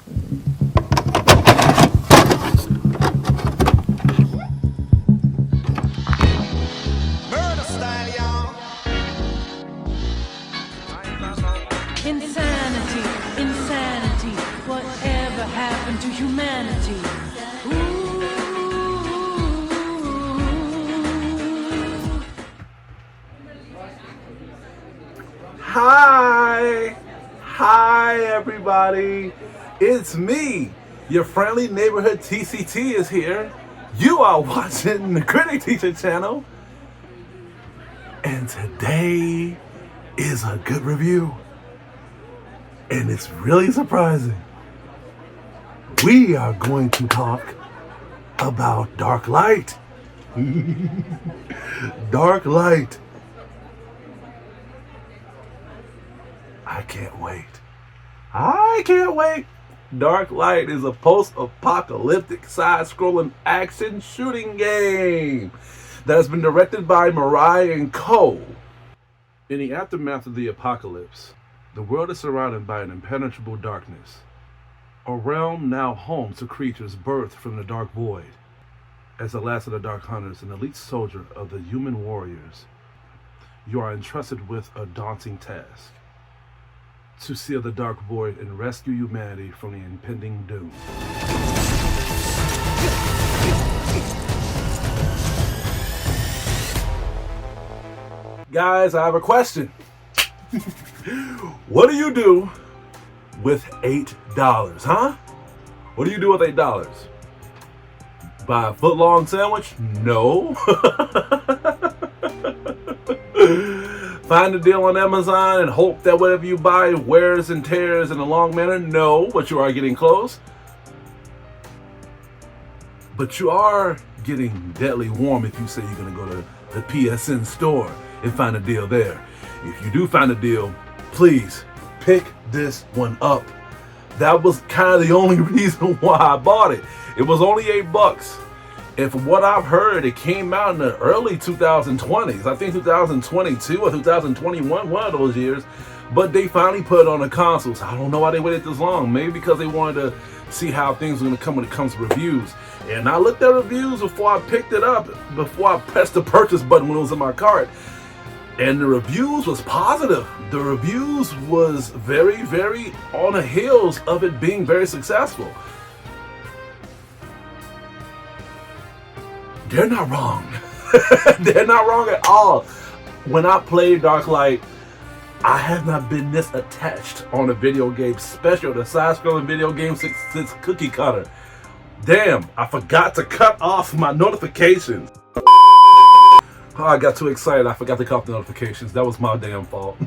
Insanity, insanity, whatever happened to humanity? Ooh. Hi everybody, it's me, your friendly neighborhood TCT is here. You are watching the Critic Teacher channel, and today is a good review, and it's really surprising. We are going to talk about Dark Light. Dark Light. I can't wait. I can't wait. Dark Light is a post-apocalyptic side-scrolling action shooting game that has been directed by Mirai and Co. In the aftermath of the apocalypse, the world is surrounded by an impenetrable darkness, a realm now home to creatures birthed from the dark void. As the last of the Dark Hunters, an elite soldier of the human warriors, you are entrusted with a daunting task: to seal the dark void and rescue humanity from the impending doom. Guys, I have a question. What do you do with $8, huh? What do you do with $8? Buy a foot-long sandwich? No. Find a deal on Amazon and hope that whatever you buy wears and tears in a long manner? No, but you are getting close. But you are getting deadly warm if you say you're going to go to the PSN store and find a deal there. If you do find a deal, please pick this one up. That was kind of the only reason why I bought it. It was only $8. And from what I've heard, it came out in the early 2020s. I think 2022 or 2021, one of those years. But they finally put it on the consoles. I don't know why they waited this long. Maybe because they wanted to see how things were going to come when it comes to reviews. And I looked at reviews before I picked it up, before I pressed the purchase button when it was in my cart. And the reviews was positive. The reviews was very, very on the heels of it being very successful. They're not wrong. They're not wrong at all. When I played Dark Light, I have not been this attached on a video game, especially on a side-scrolling video game since Cookie Cutter. Damn, I forgot to cut off my notifications. Oh, I got too excited. I forgot to cut off the notifications. That was my damn fault.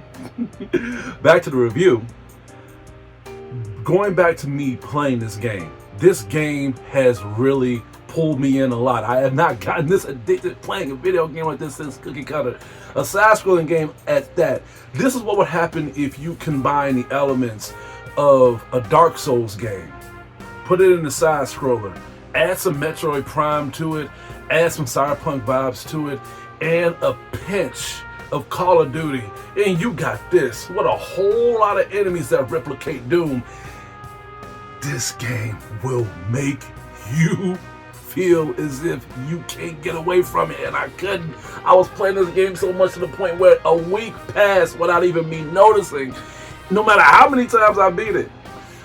Back to the review. Going back to me playing this game has really pulled me in a lot. I have not gotten this addicted playing a video game like this since Cookie Cutter. A side-scrolling game at that. This is what would happen if you combine the elements of a Dark Souls game. Put it in the side-scroller. Add some Metroid Prime to it. Add some Cyberpunk vibes to it. And a pinch of Call of Duty. And you got this. What a whole lot of enemies that replicate Doom. This game will make you feel as if you can't get away from it, and I couldn't. I was playing this game so much to the point where a week passed without even me noticing, no matter how many times I beat it.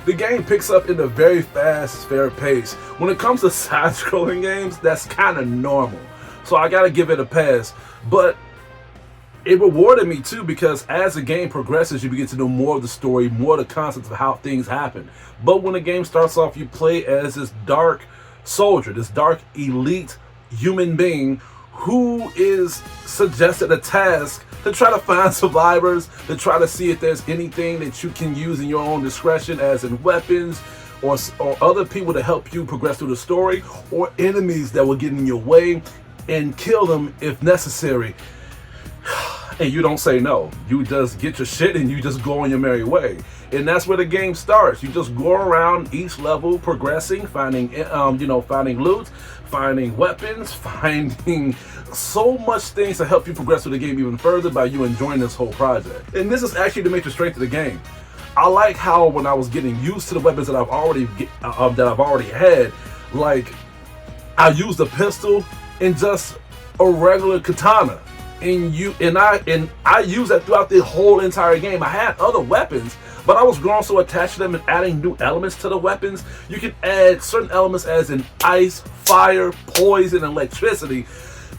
The game picks up in a very fast, fair pace. When it comes to side-scrolling games, that's kind of normal. So I gotta give it a pass. But it rewarded me too, because as the game progresses, you begin to know more of the story, more of the concepts of how things happen. But when the game starts off, you play as this dark soldier, this dark elite human being who is suggested a task to try to find survivors, to try to see if there's anything that you can use in your own discretion, as in weapons or other people to help you progress through the story, or enemies that will get in your way, and kill them if necessary. And you don't say no. You just get your shit and you just go on your merry way. And that's where the game starts. You just go around each level, progressing, finding loot, finding weapons, finding so much things to help you progress through the game even further by you enjoying this whole project. And this is actually the major strength of the game. I like how when I was getting used to the weapons that I've already had, like I used a pistol and just a regular katana, and I used that throughout the whole entire game. I had other weapons, but I was growing so attached to them and adding new elements to the weapons. You can add certain elements as in ice, fire, poison, electricity,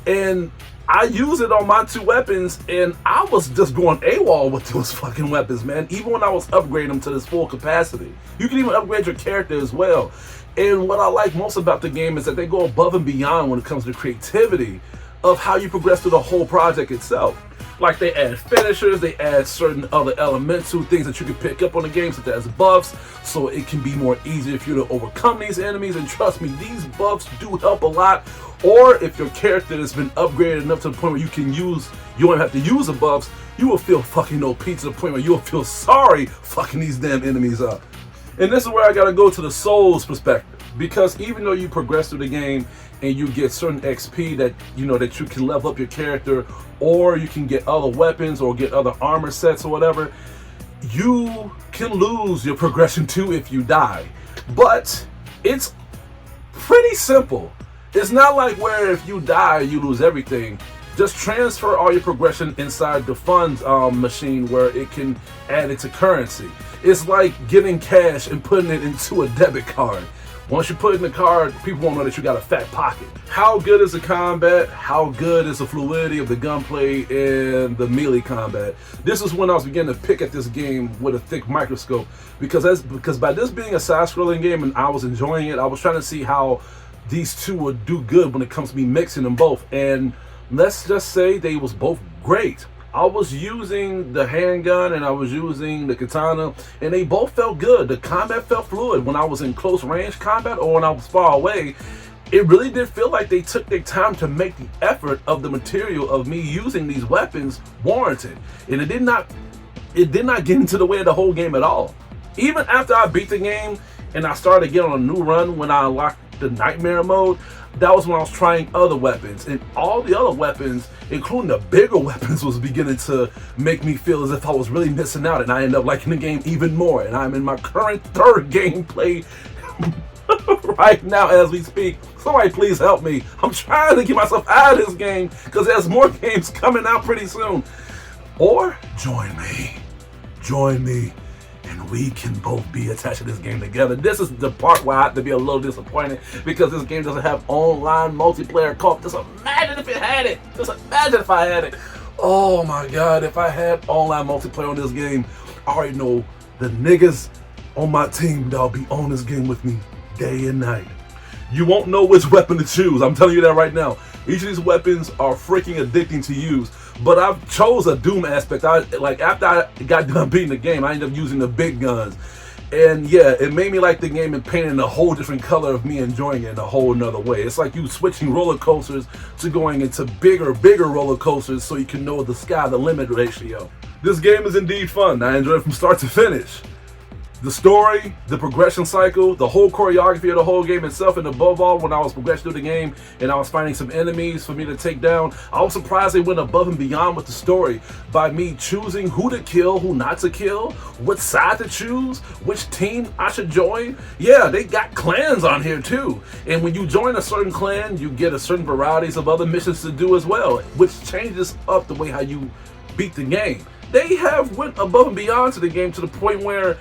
and I use it on my 2 weapons, and I was just going AWOL with those fucking weapons, man. Even when I was upgrading them to this full capacity. You can even upgrade your character as well. And what I like most about the game is that they go above and beyond when it comes to creativity of how you progress through the whole project itself. Like they add finishers, they add certain other elemental things that you can pick up on the game, such as buffs, so it can be more easier for you to overcome these enemies. And trust me, these buffs do help a lot. Or if your character has been upgraded enough to the point where you don't have to use the buffs, you will feel fucking OP to the point where you'll feel sorry fucking these damn enemies up. And this is where I gotta go to the Souls perspective, because even though you progress through the game and you get certain XP that that you can level up your character, or you can get other weapons or get other armor sets or whatever, you can lose your progression too if you die. But it's pretty simple. It's not like where if you die you lose everything. Just transfer all your progression inside the funds machine where it can add it to currency. It's like getting cash and putting it into a debit card. Once you put it in the card, people won't know that you got a fat pocket. How good is the combat? How good is the fluidity of the gunplay and the melee combat? This is when I was beginning to pick at this game with a thick microscope, because by this being a side-scrolling game and I was enjoying it, I was trying to see how these two would do good when it comes to me mixing them both. And let's just say they was both great. I was using the handgun and I was using the katana, and they both felt good. The combat felt fluid when I was in close range combat or when I was far away. It really did feel like they took their time to make the effort of the material of me using these weapons warranted. And it did not get into the way of the whole game at all. Even after I beat the game and I started getting on a new run when I unlocked the nightmare mode, that was when I was trying other weapons, and all the other weapons, including the bigger weapons, was beginning to make me feel as if I was really missing out, and I ended up liking the game even more. And I'm in my current 3rd gameplay right now as we speak. Somebody please help me. I'm trying to get myself out of this game because there's more games coming out pretty soon. Or join me, and we can both be attached to this game together. This is the part where I have to be a little disappointed, because this game doesn't have online multiplayer co-op. Just imagine if it had it. Just imagine if I had it. Oh my God, if I had online multiplayer on this game, I already know the niggas on my team that'll be on this game with me day and night. You won't know which weapon to choose. I'm telling you that right now. Each of these weapons are freaking addicting to use. But I've chose a Doom aspect. After I got done beating the game, I ended up using the big guns. And yeah, it made me like the game and painted a whole different color of me enjoying it in a whole nother way. It's like you switching roller coasters to going into bigger roller coasters so you can know the sky the limit ratio. This game is indeed fun. I enjoyed it from start to finish. The story, the progression cycle, the whole choreography of the whole game itself, and above all, when I was progressing through the game and I was finding some enemies for me to take down, I was surprised they went above and beyond with the story by me choosing who to kill, who not to kill, what side to choose, which team I should join. Yeah, they got clans on here too. And when you join a certain clan, you get a certain varieties of other missions to do as well, which changes up the way how you beat the game. They have went above and beyond to the game to the point where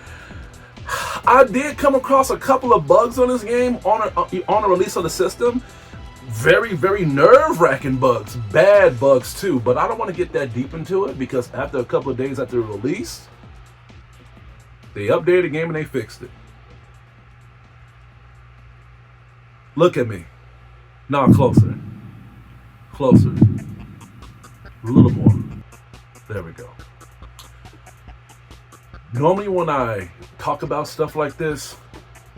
I did come across a couple of bugs on this game on a release of the system. Very, very nerve-wracking bugs. Bad bugs too. But I don't want to get that deep into it, because after a couple of days after release, they updated the game and they fixed it. Look at me. Now closer. Closer. A little more. There we go. Normally when I talk about stuff like this,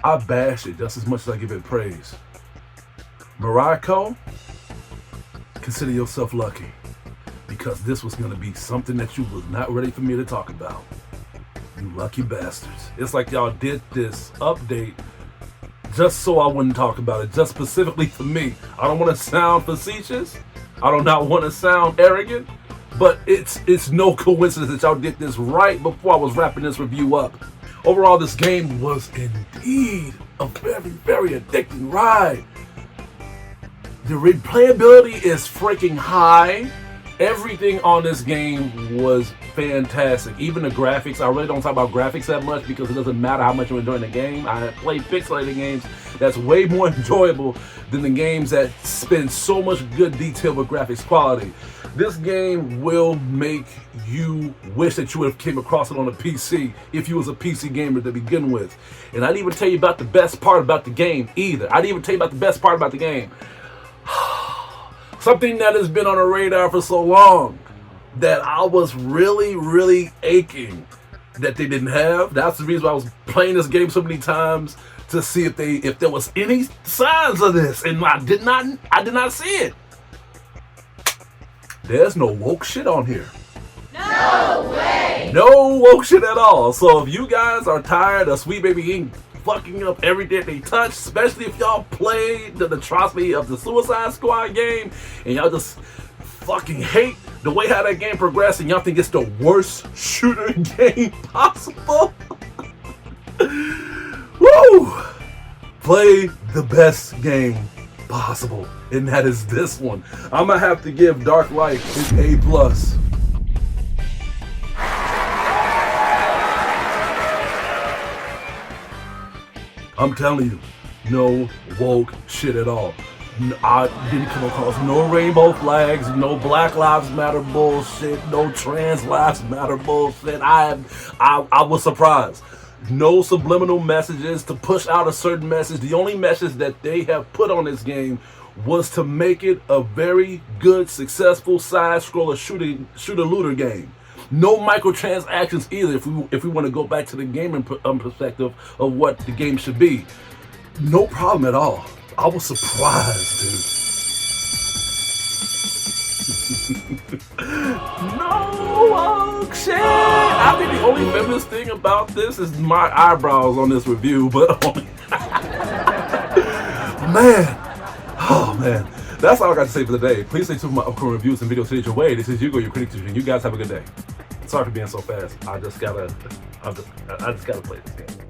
I bash it just as much as I give it praise. Morocco, consider yourself lucky, because this was going to be something that you was not ready for me to talk about. You lucky bastards. It's like y'all did this update just so I wouldn't talk about it, just specifically for me. I don't want to sound facetious. I do not want to sound arrogant. but it's no coincidence that y'all did this right before I was wrapping this review up. Overall, this game was indeed a very, very addicting ride. The replayability is freaking high. Everything on this game was fantastic. Even the graphics. I really don't talk about graphics that much because it doesn't matter how much you're enjoying the game. I have played pixelated games that's way more enjoyable than the games that spend so much good detail with graphics quality. This game will make you wish that you would have came across it on a PC if you was a PC gamer to begin with. And I didn't even tell you about the best part about the game either. I didn't even tell you about the best part about the game. Something that has been on the radar for so long that I was really, really aching that they didn't have. That's the reason why I was playing this game so many times to see if there was any signs of this, and I did not see it. There's no woke shit on here. No way! No woke shit at all. So if you guys are tired of Sweet Baby Inc. fucking up everything they touch, especially if y'all played the atrocity of the Suicide Squad game and y'all just fucking hate the way how that game progressed and y'all think it's the worst shooter game possible. Woo! Play the best game possible, and that is this one. I'm gonna have to give Dark Light an A+. I'm telling you, no woke shit at all. I didn't come across no rainbow flags, no Black Lives Matter bullshit, no Trans Lives Matter bullshit. I was surprised. No subliminal messages to push out a certain message. The only message that they have put on this game was to make it a very good, successful side-scroller shooter-looter game. No microtransactions either if we want to go back to the gaming perspective of what the game should be. No problem at all. I was surprised, dude. No shit. I mean, the only feminist thing about this is my eyebrows on this review, but man, oh man. That's all I got to say for the day. Please stay tuned for my upcoming reviews and videos your way. This is Hugo, your critic teacher, and you guys have a good day. Sorry for being so fast. I just gotta play this game.